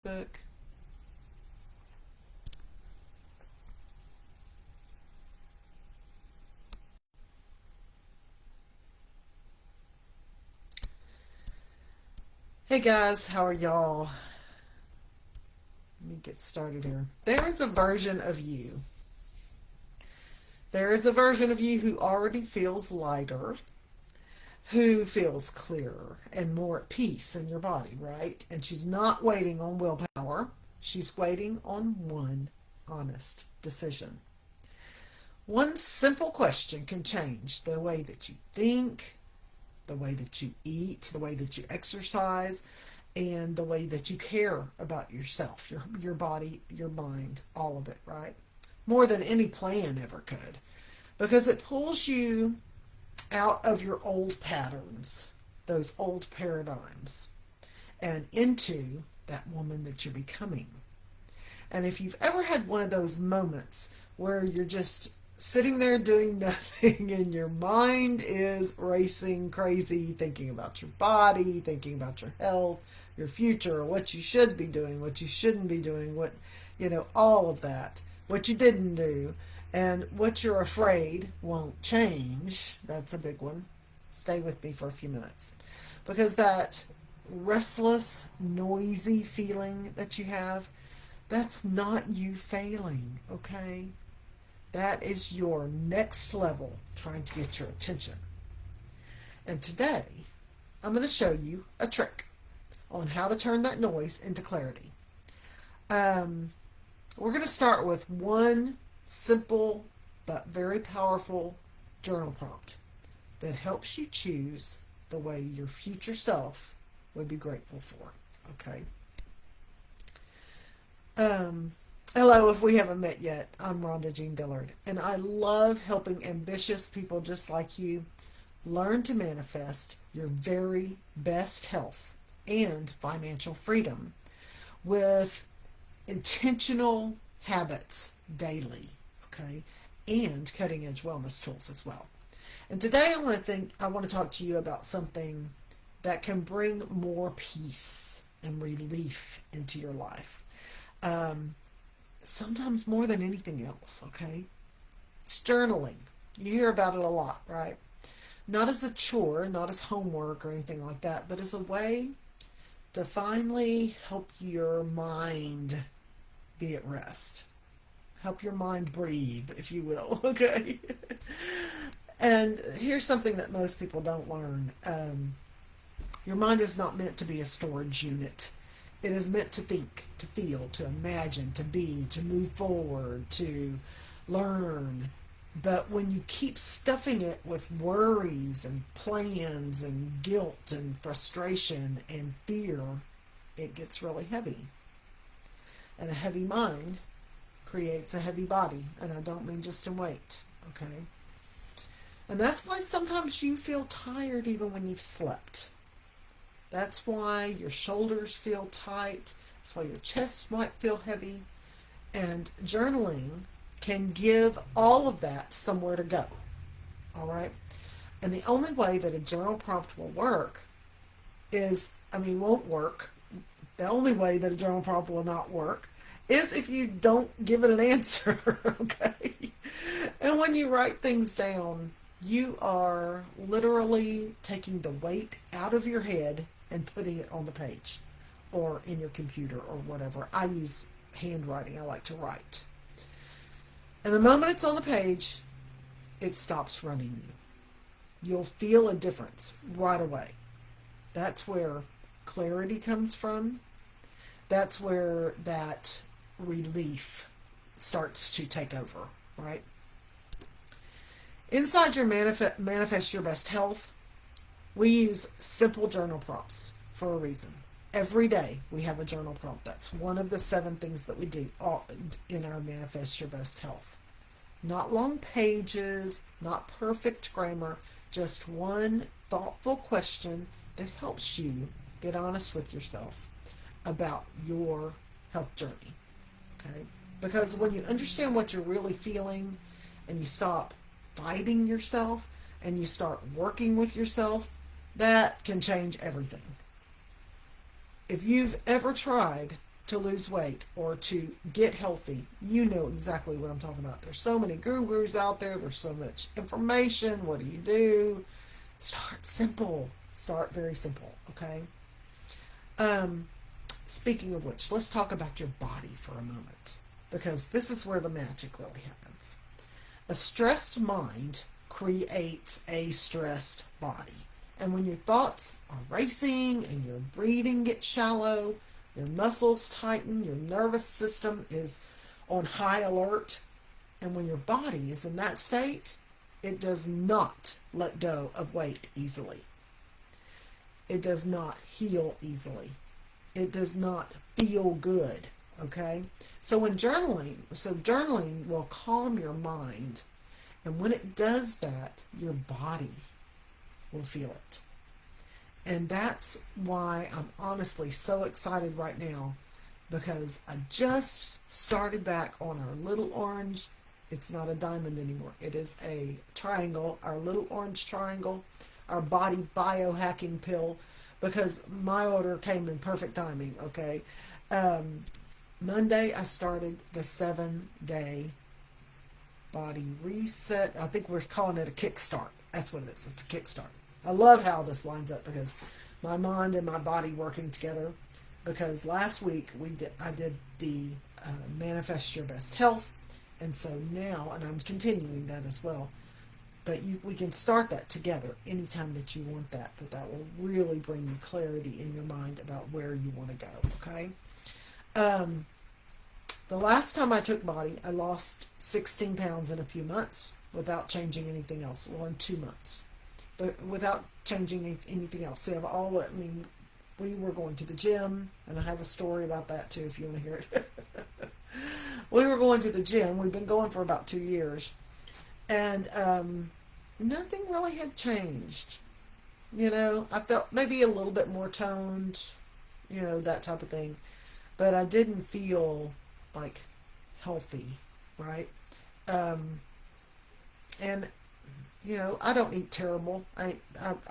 Book. Hey guys, how are y'all? Let me get started here. There is a version of you. There is a version of you who already feels lighter, who feels clearer and more at peace in your body, right? And she's not waiting on willpower. She's waiting on one honest decision. One simple question can change the way that you think, the way that you eat, the way that you exercise, and the way that you care about yourself, your body, your mind, all of it, right? More than any plan ever could. Because it pulls you out of your old patterns, those old paradigms, and into that woman that you're becoming. And if you've ever had one of those moments where you're just sitting there doing nothing and your mind is racing crazy, thinking about your body, thinking about your health, your future, what you should be doing, what you shouldn't be doing, all of that, what you didn't do, and what you're afraid won't change. That's a big one. Stay with me for a few minutes. Because that restless, noisy feeling that you have, that's not you failing, okay? That is your next level trying to get your attention. And today, I'm going to show you a trick on how to turn that noise into clarity. We're going to start with one simple but very powerful journal prompt that helps you choose the way your future self would be grateful for. Okay. Hello, if we haven't met yet, I'm Rhonda Jean Dillard, and I love helping ambitious people just like you learn to manifest your very best health and financial freedom with intentional habits daily, okay, and cutting edge wellness tools as well. And today I want to talk to you about something that can bring more peace and relief into your life. Sometimes more than anything else, okay? It's journaling. You hear about it a lot, right? Not as a chore, not as homework or anything like that, but as a way to finally help your mind be at rest. Help your mind breathe, if you will, okay? And here's something that most people don't learn. Your mind is not meant to be a storage unit. It is meant to think, to feel, to imagine, to be, to move forward, to learn. But when you keep stuffing it with worries and plans and guilt and frustration and fear, it gets really heavy. And a heavy mind creates a heavy body. And I don't mean just in weight, okay? And that's why sometimes you feel tired even when you've slept. That's why your shoulders feel tight. That's why your chest might feel heavy. And journaling can give all of that somewhere to go. All right? And the only way that a journal prompt will work won't work. The only way that a journal prompt will not work is if you don't give it an answer. Okay? And when you write things down, you are literally taking the weight out of your head and putting it on the page or in your computer or whatever. I use handwriting. I like to write. And the moment it's on the page, it stops running you. You'll feel a difference right away. That's where clarity comes from. That's where that relief starts to take over, right? Inside your manifest your best health, we use simple journal prompts for a reason. Every day we have a journal prompt. That's one of the 7 things that we do in our Manifest Your Best Health. Not long pages, not perfect grammar, just one thoughtful question that helps you get honest with yourself about your health journey. Okay? Because when you understand what you're really feeling and you stop fighting yourself and you start working with yourself, that can change everything. If you've ever tried to lose weight or to get healthy, you know exactly what I'm talking about. There's so many gurus out there. There's so much information. What do you do? Start simple. Start very simple, okay? Um, Speaking of which, let's talk about your body for a moment because this is where the magic really happens. A stressed mind creates a stressed body. And when your thoughts are racing and your breathing gets shallow, your muscles tighten, your nervous system is on high alert, and when your body is in that state, it does not let go of weight easily. It does not heal easily. It does not feel good. Okay? So journaling will calm your mind. And when it does that, your body will feel it. And that's why I'm honestly so excited right now because I just started back on our little orange. It's not a diamond anymore. It is a triangle, our little orange triangle, our body biohacking pill because my order came in perfect timing, okay? Monday, I started the 7-day body reset. I think we're calling it a kickstart. That's what it is. It's a kickstart. I love how this lines up because my mind and my body working together. Because last week I did the Manifest Your Best Health, and so now, and I'm continuing that as well. But we can start that together anytime that you want that. But that will really bring you clarity in your mind about where you want to go. Okay. The last time I took body, I lost 16 pounds in a few months without changing anything else. Well, in 2 months. But without changing anything else. See, we were going to the gym, and I have a story about that too if you want to hear it. We were going to the gym. We've been going for about 2 years. And nothing really had changed. I felt maybe a little bit more toned, that type of thing. But I didn't feel like healthy, right? And I don't eat terrible. I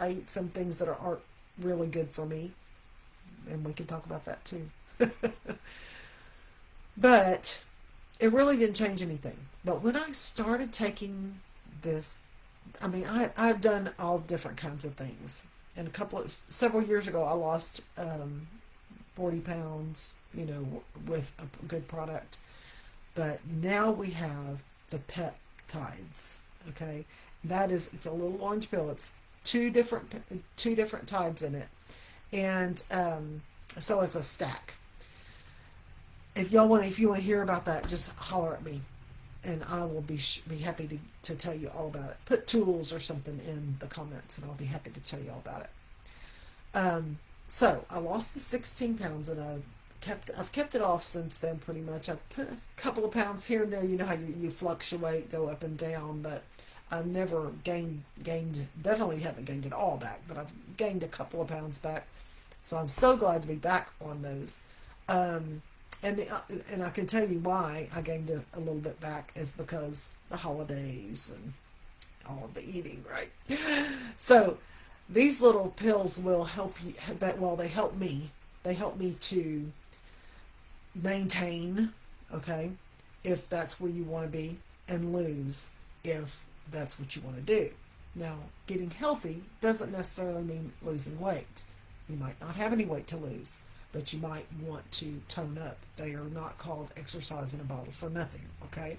eat some things that aren't really good for me, and we can talk about that too. But it really didn't change anything. But when I started taking this, I've done all different kinds of things. And several years ago, I lost 40 pounds, with a good product. But now we have the peptides. Okay, it's a little orange pill. It's two different tides in it, and so it's a stack. If you want to hear about that, just holler at me, and I will be happy to tell you all about it. Put tools or something in the comments, and I'll be happy to tell you all about it. So I lost the 16 pounds, and I've kept it off since then pretty much. I've put a couple of pounds here and there. You know how you fluctuate, go up and down, but I've never gained, definitely haven't gained it all back, but I've gained a couple of pounds back. So I'm so glad to be back on those. And I can tell you why I gained a little bit back is because the holidays and all of the eating, right? So these little pills will help you. They help me. They help me to maintain, okay, if that's where you want to be, and lose if that's what you want to do. Now, getting healthy doesn't necessarily mean losing weight. You might not have any weight to lose, but you might want to tone up. They are not called exercise in a bottle for nothing, okay?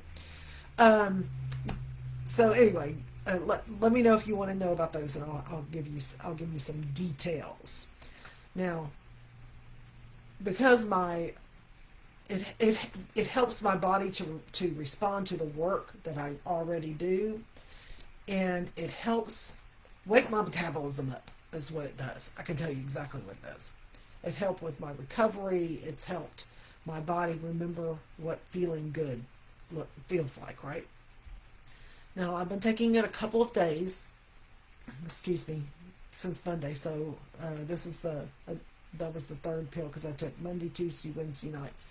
So anyway, let me know if you want to know about those, and I'll give you some details. Now, because it helps my body to respond to the work that I already do, and it helps wake my metabolism up is what it does. I can tell you exactly what it does. It helped with my recovery. It's helped my body remember what feeling good feels like, right? Now, I've been taking it a couple of days, since Monday. So that was the third pill because I took Monday, Tuesday, Wednesday nights.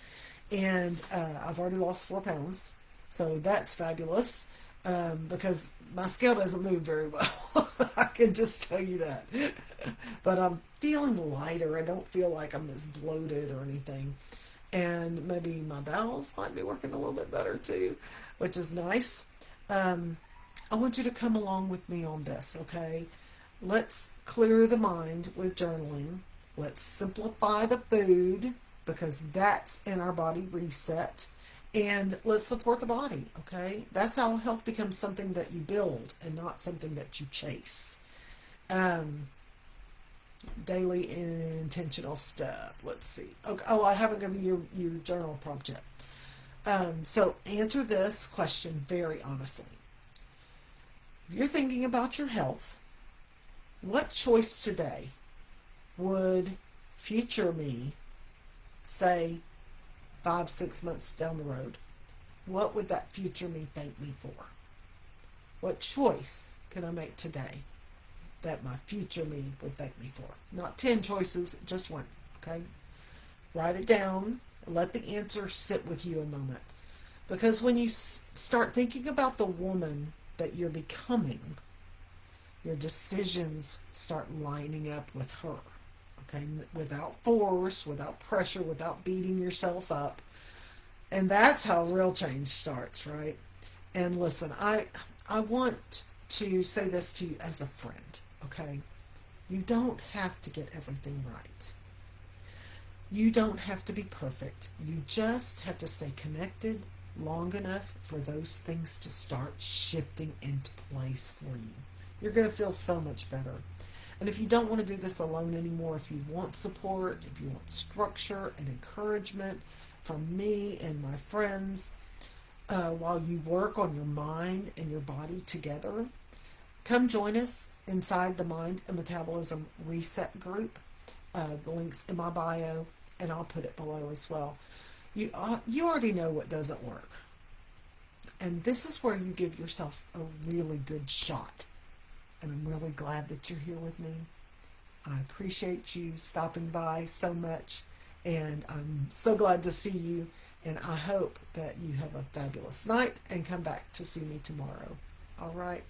And I've already lost 4 pounds. So that's fabulous because my scale doesn't move very well. I can just tell you that. But I'm feeling lighter. I don't feel like I'm as bloated or anything. and maybe my bowels might be working a little bit better too, which is nice. Um, I want you to come along with me on this, okay? Let's clear the mind with journaling. Let's simplify the food because that's in our body reset. And let's support the body, okay? That's how health becomes something that you build and not something that you chase. Um, Daily intentional stuff. Let's see. Okay. Oh, I haven't given you your journal prompt yet. So answer this question very honestly. If you're thinking about your health, what choice today would future me, say 5, 6 months down the road, what would that future me thank me for? What choice can I make today that my future me would thank me for? Not 10 choices, just one, okay? Write it down. Let the answer sit with you a moment. Because when you start thinking about the woman that you're becoming, your decisions start lining up with her. Okay, without force, without pressure, without beating yourself up. And that's how real change starts, right? And listen, I want to say this to you as a friend, okay? You don't have to get everything right. You don't have to be perfect. You just have to stay connected long enough for those things to start shifting into place for you. You're going to feel so much better. And if you don't want to do this alone anymore, if you want support, if you want structure and encouragement from me and my friends, while you work on your mind and your body together, come join us inside the Mind and Metabolism Reset group. The link's in my bio, and I'll put it below as well. You already know what doesn't work. And this is where you give yourself a really good shot. And I'm really glad that you're here with me. I appreciate you stopping by so much. And I'm so glad to see you. And I hope that you have a fabulous night and come back to see me tomorrow. All right.